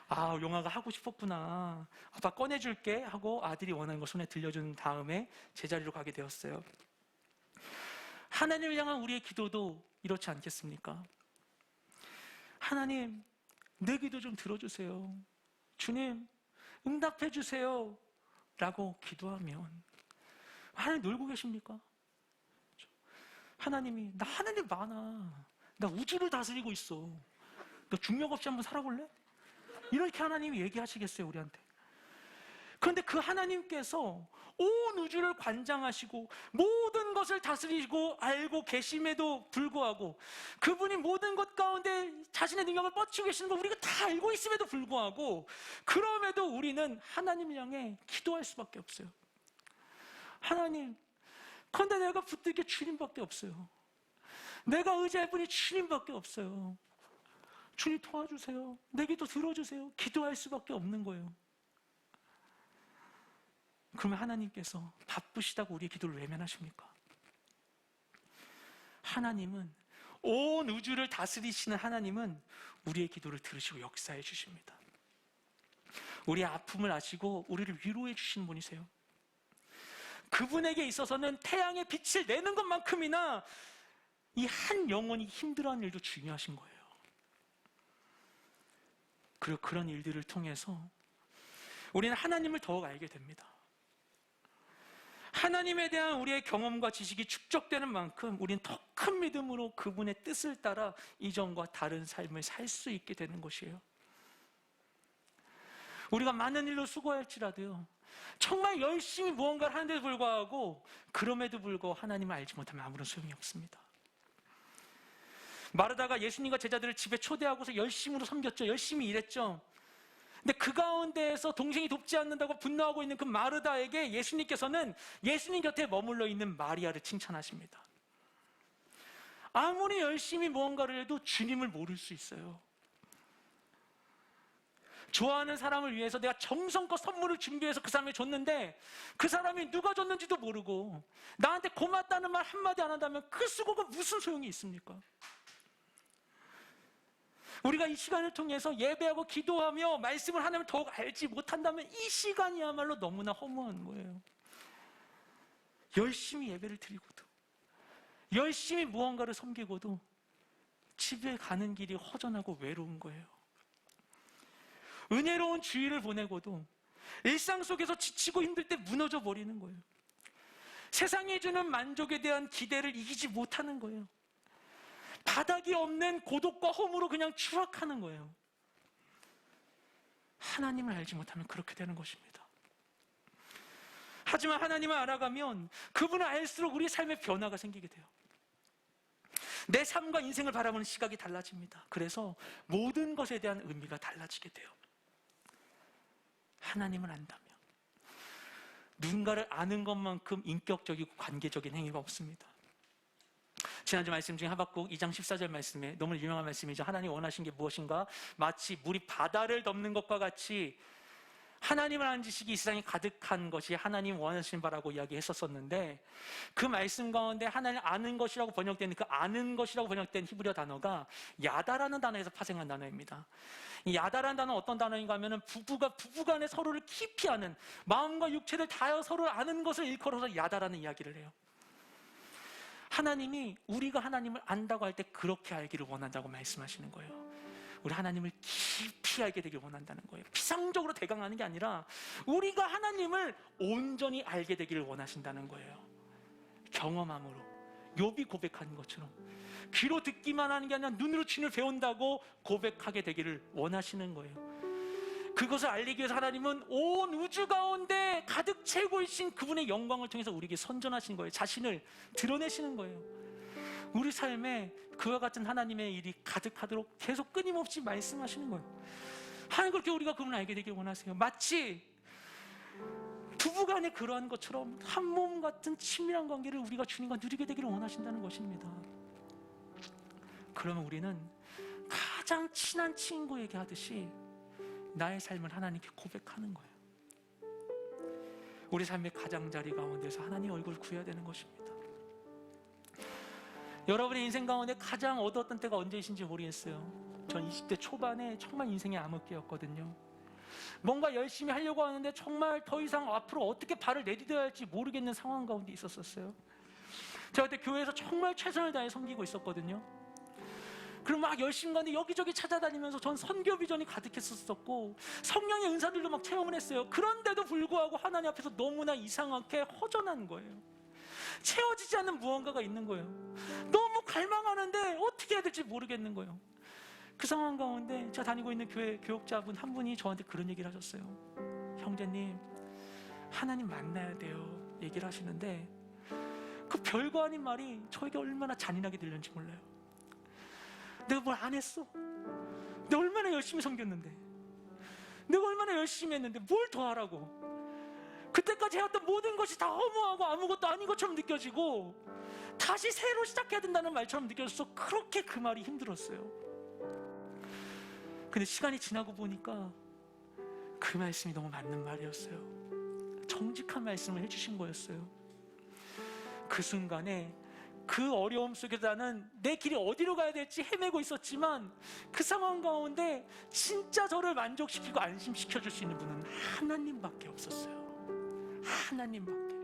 아 용아가 하고 싶었구나. 아빠 꺼내줄게 하고 아들이 원하는 거 손에 들려준 다음에 제자리로 가게 되었어요. 하나님을 향한 우리의 기도도 이렇지 않겠습니까? 하나님 내 기도 좀 들어주세요. 주님 응답해 주세요 라고 기도하면 하나님 놀고 계십니까? 하나님이 나 하나님 많아. 나 우주를 다스리고 있어. 너 중력 없이 한번 살아볼래? 이렇게 하나님이 얘기하시겠어요 우리한테? 그런데 그 하나님께서 온 우주를 관장하시고 모든 것을 다스리고 알고 계심에도 불구하고 그분이 모든 것 가운데 자신의 능력을 뻗치고 계시는 걸 우리가 다 알고 있음에도 불구하고 그럼에도 우리는 하나님을 향해 기도할 수밖에 없어요. 하나님 그런데 내가 붙들 게 주님밖에 없어요. 내가 의지할 분이 주님밖에 없어요. 주님 도와주세요. 내 기도 들어주세요. 기도할 수밖에 없는 거예요. 그러면 하나님께서 바쁘시다고 우리의 기도를 외면하십니까? 하나님은 온 우주를 다스리시는 하나님은 우리의 기도를 들으시고 역사해 주십니다. 우리의 아픔을 아시고 우리를 위로해 주시는 분이세요. 그분에게 있어서는 태양의 빛을 내는 것만큼이나 이 한 영혼이 힘들어하는 일도 중요하신 거예요. 그리고 그런 일들을 통해서 우리는 하나님을 더욱 알게 됩니다. 하나님에 대한 우리의 경험과 지식이 축적되는 만큼 우리는 더 큰 믿음으로 그분의 뜻을 따라 이전과 다른 삶을 살 수 있게 되는 것이에요. 우리가 많은 일로 수고할지라도요, 정말 열심히 무언가를 하는데도 불구하고 그럼에도 불구하고 하나님을 알지 못하면 아무런 소용이 없습니다. 마르다가 예수님과 제자들을 집에 초대하고서 열심으로 섬겼죠. 열심히 일했죠. 근데 그 가운데에서 동생이 돕지 않는다고 분노하고 있는 그 마르다에게 예수님께서는 예수님 곁에 머물러 있는 마리아를 칭찬하십니다. 아무리 열심히 무언가를 해도 주님을 모를 수 있어요. 좋아하는 사람을 위해서 내가 정성껏 선물을 준비해서 그 사람에게 줬는데 그 사람이 누가 줬는지도 모르고 나한테 고맙다는 말 한마디 안 한다면 그 수고가 무슨 소용이 있습니까? 우리가 이 시간을 통해서 예배하고 기도하며 말씀을 하나님을 더욱 알지 못한다면 이 시간이야말로 너무나 허무한 거예요. 열심히 예배를 드리고도 열심히 무언가를 섬기고도 집에 가는 길이 허전하고 외로운 거예요. 은혜로운 주일을 보내고도 일상 속에서 지치고 힘들 때 무너져 버리는 거예요. 세상이 주는 만족에 대한 기대를 이기지 못하는 거예요. 바닥이 없는 고독과 허무로 그냥 추락하는 거예요. 하나님을 알지 못하면 그렇게 되는 것입니다. 하지만 하나님을 알아가면 그분을 알수록 우리의 삶에 변화가 생기게 돼요. 내 삶과 인생을 바라보는 시각이 달라집니다. 그래서 모든 것에 대한 의미가 달라지게 돼요. 하나님을 안다면 누군가를 아는 것만큼 인격적이고 관계적인 행위가 없습니다. 지난주 말씀 중에 하박국 2장 14절 말씀에 너무 유명한 말씀이죠. 하나님 원하신 게 무엇인가? 마치 물이 바다를 덮는 것과 같이 하나님을 아는 지식이 이 세상에 가득한 것이 하나님 원하시는 바라고 이야기했었는데 그 말씀 가운데 하나님 아는 것이라고 번역된 그 아는 것이라고 번역된 히브리어 단어가 야다라는 단어에서 파생한 단어입니다. 이 야다라는 단어는 어떤 단어인가 하면 부부가 부부간에 서로를 깊이 아는 마음과 육체를 다하여 서로를 아는 것을 일컬어서 야다라는 이야기를 해요. 하나님이 우리가 하나님을 안다고 할 때 그렇게 알기를 원한다고 말씀하시는 거예요. 우리 하나님을 깊이 알게 되길 원한다는 거예요. 피상적으로 대강하는 게 아니라 우리가 하나님을 온전히 알게 되기를 원하신다는 거예요. 경험함으로, 욥이 고백하는 것처럼 귀로 듣기만 하는 게 아니라 눈으로 주님을 배운다고 고백하게 되기를 원하시는 거예요. 그것을 알리기 위해서 하나님은 온 우주 가운데 가득 채우고 계신 그분의 영광을 통해서 우리에게 선전하신 거예요. 자신을 드러내시는 거예요. 우리 삶에 그와 같은 하나님의 일이 가득하도록 계속 끊임없이 말씀하시는 거예요. 하나님 그렇게 우리가 그분을 알게 되길 원하세요. 마치 부부간에 그러한 것처럼 한 몸 같은 친밀한 관계를 우리가 주님과 누리게 되기를 원하신다는 것입니다. 그러면 우리는 가장 친한 친구에게 하듯이 나의 삶을 하나님께 고백하는 거예요. 우리 삶의 가장자리 가운데서 하나님의 얼굴을 구해야 되는 것입니다. 여러분의 인생 가운데 가장 어두웠던 때가 언제이신지 모르겠어요. 전 20대 초반에 정말 인생의 암흑기였거든요. 뭔가 열심히 하려고 하는데 정말 더 이상 앞으로 어떻게 발을 내디뎌야 할지 모르겠는 상황 가운데 있었어요. 제가 그때 교회에서 정말 최선을 다해 섬기고 있었거든요. 그럼 막 열심히 가는데 여기저기 찾아다니면서 전 선교 비전이 가득했었고 성령의 은사들도 막 체험을 했어요. 그런데도 불구하고 하나님 앞에서 너무나 이상하게 허전한 거예요. 채워지지 않는 무언가가 있는 거예요. 너무 갈망하는데 어떻게 해야 될지 모르겠는 거예요. 그 상황 가운데 제가 다니고 있는 교회 교육자분 한 분이 저한테 그런 얘기를 하셨어요. 형제님, 하나님 만나야 돼요 얘기를 하시는데 그 별거 아닌 말이 저에게 얼마나 잔인하게 들렸는지 몰라요. 내가 뭘 안 했어? 내가 얼마나 열심히 섬겼는데, 내가 얼마나 열심히 했는데 뭘 더 하라고? 그때까지 해왔던 모든 것이 다 허무하고 아무것도 아닌 것처럼 느껴지고 다시 새로 시작해야 된다는 말처럼 느껴져서 그렇게 그 말이 힘들었어요. 근데 시간이 지나고 보니까 그 말씀이 너무 맞는 말이었어요. 정직한 말씀을 해주신 거였어요. 그 순간에 그 어려움 속에서 나는 내 길이 어디로 가야 될지 헤매고 있었지만 그 상황 가운데 진짜 저를 만족시키고 안심시켜줄 수 있는 분은 하나님밖에 없었어요. 하나님밖에.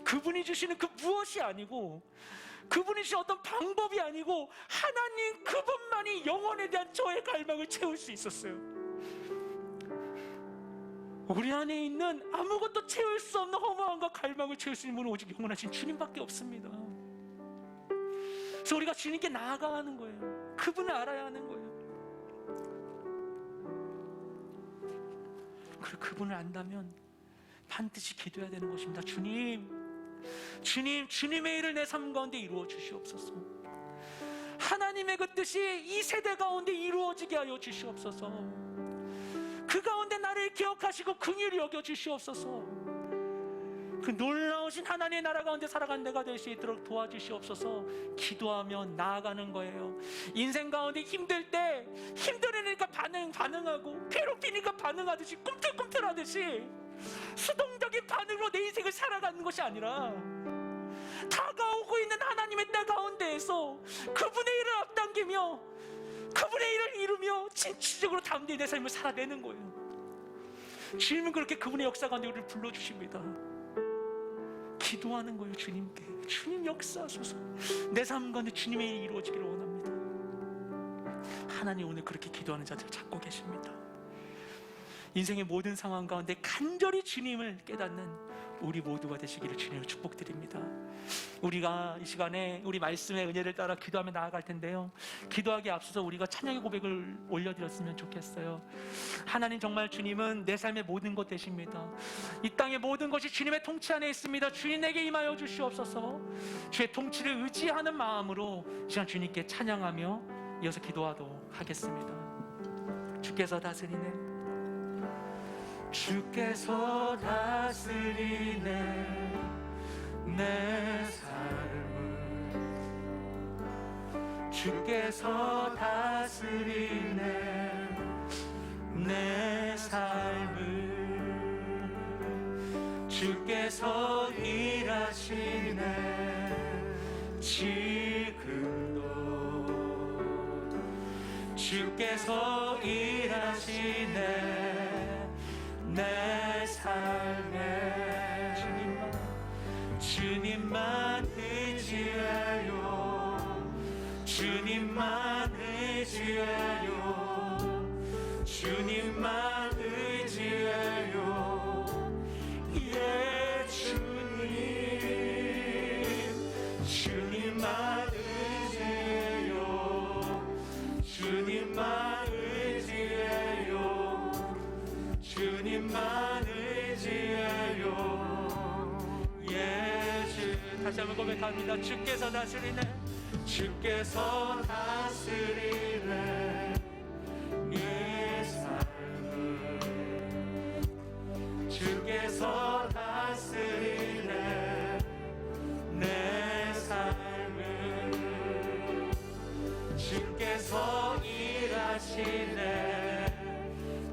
그분이 주시는 그 무엇이 아니고, 그분이 주신 어떤 방법이 아니고 하나님 그분만이 영혼에 대한 저의 갈망을 채울 수 있었어요. 우리 안에 있는 아무것도 채울 수 없는 허무함과 갈망을 채울 수 있는 분은 오직 영원하신 주님밖에 없습니다. 그래서 우리가 주님께 나아가야 하는 거예요. 그분을 알아야 하는 거예요. 그리고 그분을 안다면 반드시 기도해야 되는 것입니다. 주님의 일을 내 삶 가운데 이루어 주시옵소서. 하나님의 그 뜻이 이 세대 가운데 이루어지게 하여 주시옵소서. 그 가운데 나를 기억하시고 긍휼히 여겨 주시옵소서. 그 놀라우신 하나님의 나라 가운데 살아가는 내가 될 수 있도록 도와주시옵소서. 기도하며 나아가는 거예요. 인생 가운데 힘들 때 힘들으니까 반응하고 괴롭히니까 반응하듯이 꿈틀꿈틀하듯이 수동적인 반응으로 내 인생을 살아가는 것이 아니라 다가오고 있는 하나님의 때 가운데에서 그분의 일을 앞당기며 그분의 일을 이루며 진취적으로 담대히 내 삶을 살아내는 거예요. 주님은 그렇게 그분의 역사 가운데 우리를 불러주십니다. 기도하는 거예요. 주님께 주님 역사하소서. 내 삶 가운데 주님의 일이 이루어지기를 원합니다. 하나님 오늘 그렇게 기도하는 자들 찾고 계십니다. 인생의 모든 상황 가운데 간절히 주님을 깨닫는 우리 모두가 되시기를 주님을 축복드립니다. 우리가 이 시간에 우리 말씀의 은혜를 따라 기도하며 나아갈 텐데요, 기도하기에 앞서서 우리가 찬양의 고백을 올려드렸으면 좋겠어요. 하나님, 정말 주님은 내 삶의 모든 것 되십니다. 이 땅의 모든 것이 주님의 통치 안에 있습니다. 주님에게 임하여 주시옵소서. 주의 통치를 의지하는 마음으로 시간 주님께 찬양하며 이어서 기도하도록 하겠습니다. 주께서 다스리네, 주께서 다스리네 내 삶을, 주께서 다스리네 내 삶을, 주께서 일하시네 지금도, 주께서 일하시네 내 삶에 주님만 의지해 주님만 의지하여 주님만 의지하여 예 주님만 의지하여 주님만 의지하여 주님만 의지하여 예수 다시 한번 고백합니다. 주께서 다스리네 주께서 다스리네 내 삶을 주께서 다스리네 내 삶을 주께서 일하시네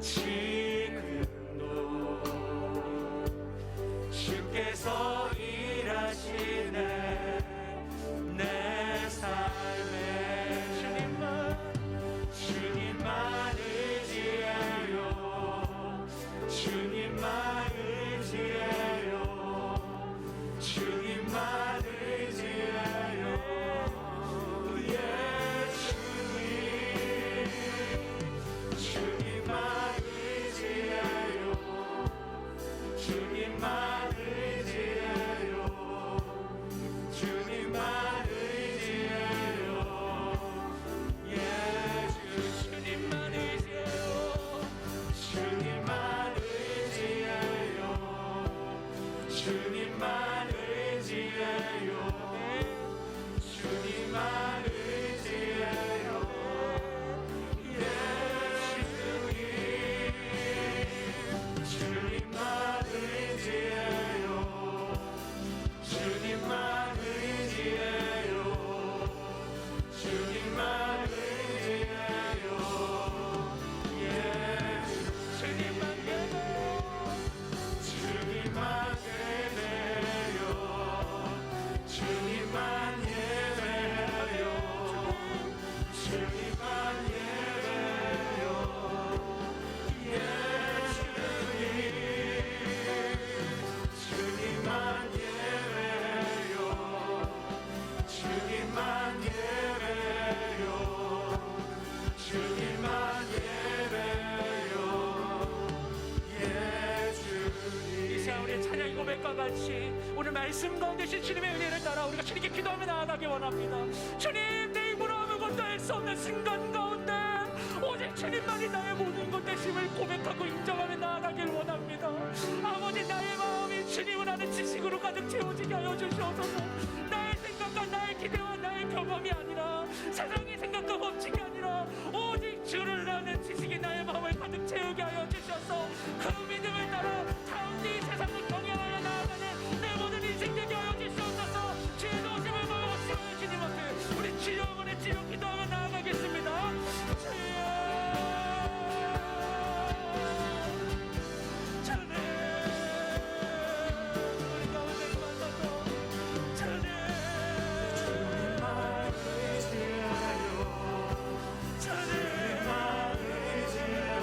지금도 주께서 일하시네 내 삶에 주님만 의지하여 주님만 의지하여 주님만 의지하여 예 주님만 의지하여 주님만 의지하여 주님만 의지하여 예수 주님만 의지하여 주님만 의지하여 주님만 의지하여 주님만 의지하여 주님만 의지하여 주님만 의지하여 주님만 의지하여 예수 주님만 예배요 주님만 예배요 주님만 예배요 주님만 예배요 예수 주님만 예배요 주님만 예배요 주님만 예배요 예수 이 시간 우리의 찬양 고백과 같이 오늘 말씀 가운데 주님의 은혜를 따라 우리가 주님께 기도하며 나아가기 원합니다. 주님 내 힘으로 아무것도 할 수 없는 순간 가운데 오직 주님만이 나의 모든 것 되심을 고백하고 인정하며 나아가길 원합니다. 아버지 나의 마음이 주님을 아는 지식으로 가득 채워지게 하여 주시옵소서. 나의 생각과 나의 기대와 나의 경험이 아니라 세상의 생각과 법칙이 아니라 오직 주를 아는 지식이 나의 마음을 가득 채우게 하여 주셔서 그 믿음을 따라 가운데 이 세상을 경영하여 나아가는 내 모든 인생 되게 하여 주시옵소서. 주의 도심을 모시고 주님 앞에 우리 주여 영혼의 치료 기도하며 나아가겠습니다. 주여 주님 우리 가운데 만나서 주님 주님만 의지하여 주님만 의지하여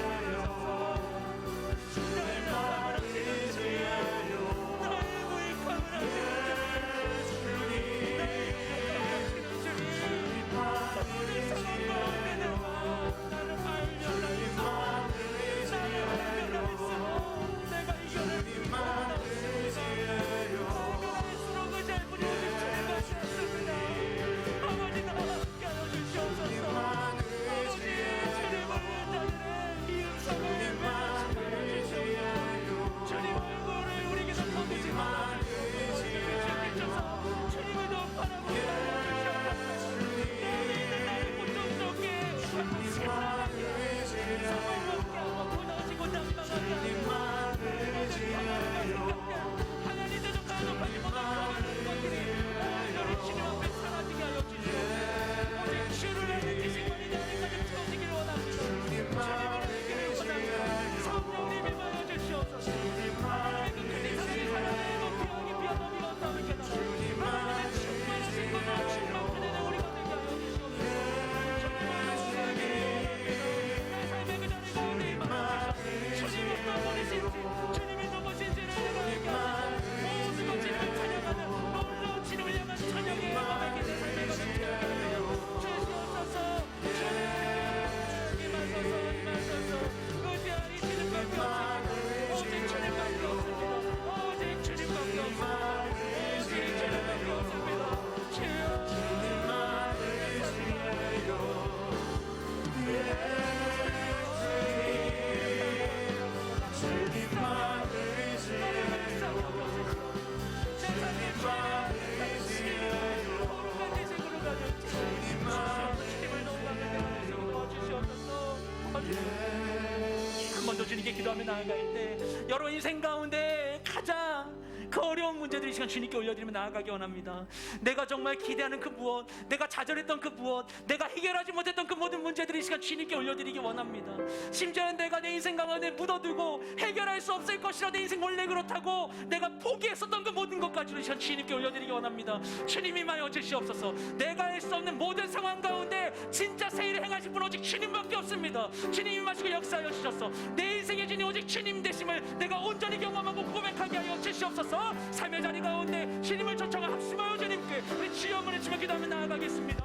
번 더 주님께 기도하며 나아갈 때 여러분 인생 가운데 가장 그 어려운 문제들이 이 시간 주님께 올려드리며 나아가기 원합니다. 내가 정말 기대하는 그 무엇, 내가 좌절했던 그 무엇, 내가 해결하지 못했던 그 모든 문제들이 이 시간 주님께 올려드리기 원합니다. 심지어는 내가 내 인생 가운데 묻어두고 해결할 수 없을 것이라 내 인생 원래 그렇다고 내가 포기했었던 그 모든 것까지도 이 시간 주님께 올려드리기 원합니다. 주님이 마여 주시옵소서. 내가 할 수 없는 모든 상황 가운데 진짜 새 일을 행하실 분 오직 주님밖에 없습니다. 주님이 마시고 역사하여 주셔서 내 인생의 주님 오직 주님 되심을 내가 온전히 경험하고 고백하게 하여 주시옵소서. 삶의 자리 가운데 주님을 초청하 합심하여 주님께 우리 주여 한번 외치며 기도하며 나아가겠습니다.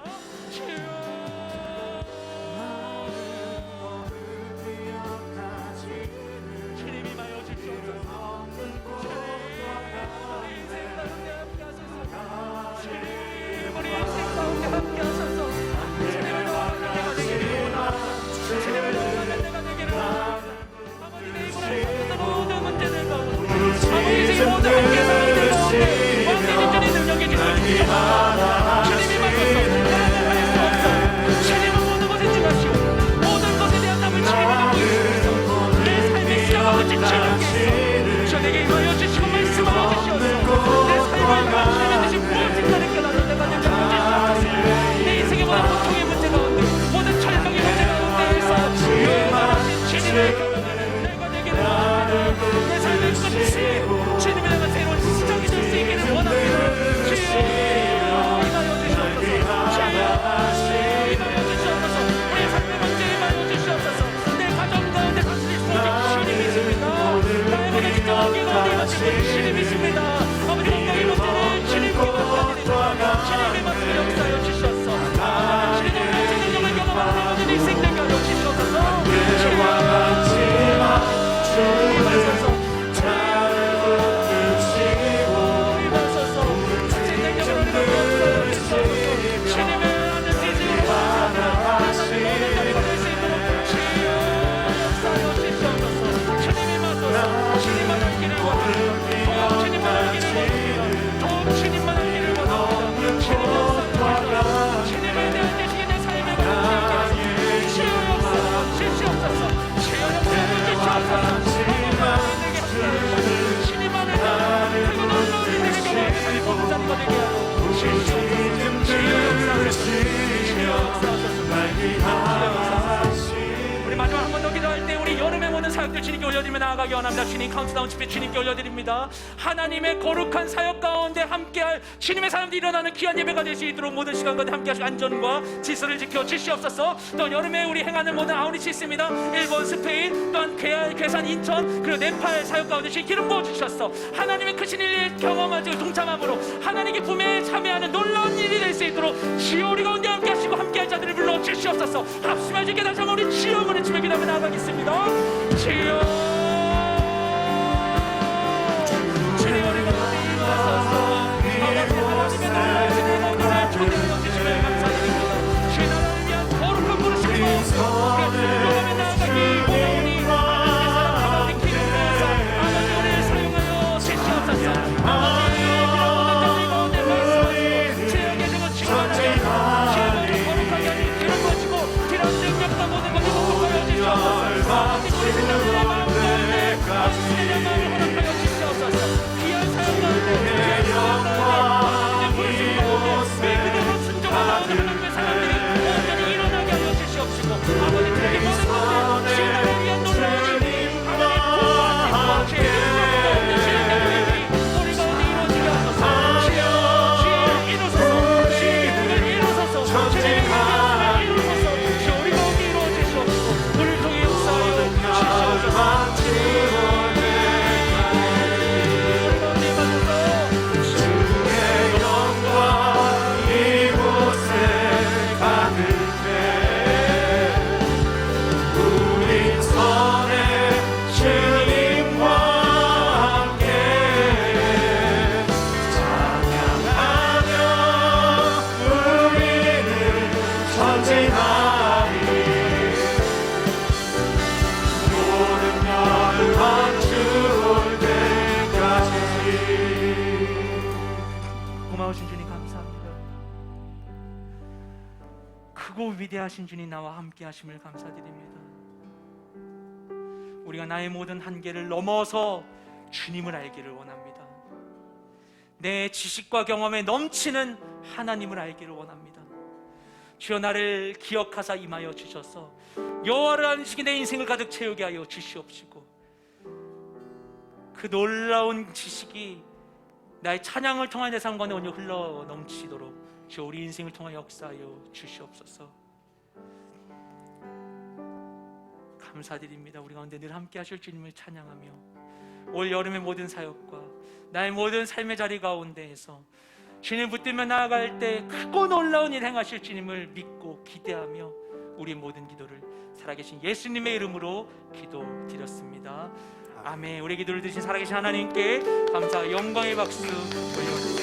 주여 주님께 올려드리며 나아가기 원합니다. 주님 카운트다운 집회 주님께 올려드립니다. 하나님의 거룩한 사역 가운데 함께할 주님의 사람들이 일어나는 귀한 예배가 될 수 있도록 모든 시간 가운데 함께하시고 안전과 질서를 지켜 주시옵소서. 또 여름에 우리 행하는 모든 아우리치 있습니다. 일본, 스페인, 또한 괴산, 인천, 그리고 네팔 사역 가운데 주님 기름 부어주셨어. 하나님의 크신 일을 경험하고 동참함으로 하나님의 품에 참여하는 놀라운 일이 될 수 있도록 주여 우리 가운데 함께하시고 함께할 자들을 불러 주시옵소서. 합심하여 주께 다시 한번 우리 주여 한번 주며 기도하며 나아가겠습니다. 주여 주님 우리 가운데 임하소서. 아버지 하나님의 나라의 주님 오늘날 초대하여 주시면 감사드립니다. 주의 나라를 위한 거룩한 부르심을 우리가 나아가기 원하오니 하나님의 사랑 가운데 기름 부어서 아버지 우리를 사용하여 주시옵소서. 아버지 이런 모든 가운데 말씀하시고 죄악의 종은 징벌하게 죄악을 거룩하게 하니 기름 부어주고 이런 능력과 모든 것을 복복하여 주시옵소서. 아버지 우리 생각들의 마음 가운데 아버지 마음을 허락하여 주시옵소서. 귀한 사랑 가운데 귀한 사랑 가운데 부르심 가운데 왜 그대로 순종하는 하나님의 사람들이 온전히 일어나게 하여 주시옵시고 아버지 그들의 모든 가운데 주의 나라를 위한 놀라운 일이 하나님 보호하시고 주의 가운데 주의 능력이 우리 가운데 이루어지게 하소서. 주여 주의 이루소서. 주의 꿈을 이루소서. 주의 꿈을 이루소서. 주여 우리 가운데 이루어 주시옵시고 우리를 통해 역사하여 주시옵소서. 고마우신 주님 감사합니다. 크고 위대하신 주님 나와 함께 하심을 감사드립니다. 우리가 나의 모든 한계를 넘어서 주님을 알기를 원합니다. 내 지식과 경험에 넘치는 하나님을 알기를 원합니다. 주여, 나를 기억하사 임하여 주셔서 여호와를 아는 지식이 내 인생을 가득 채우게 하여 주시옵시고, 그 놀라운 지식이 나의 찬양을 통한 내 삶 가운데 오늘 흘러 넘치도록 주여, 우리 인생을 통하여 역사하여 주시옵소서. 감사드립니다. 우리 가운데 늘 함께 하실 주님을 찬양하며 올 여름의 모든 사역과 나의 모든 삶의 자리 가운데에서 주님 붙들며 나아갈 때 크고 놀라운 일 행하실 주님을 믿고 기대하며 우리의 모든 기도를 살아계신 예수님의 이름으로 기도드렸습니다. 아멘. 우리의 기도를 들으신 살아계신 하나님께 감사 영광의 박수 올려드립니다.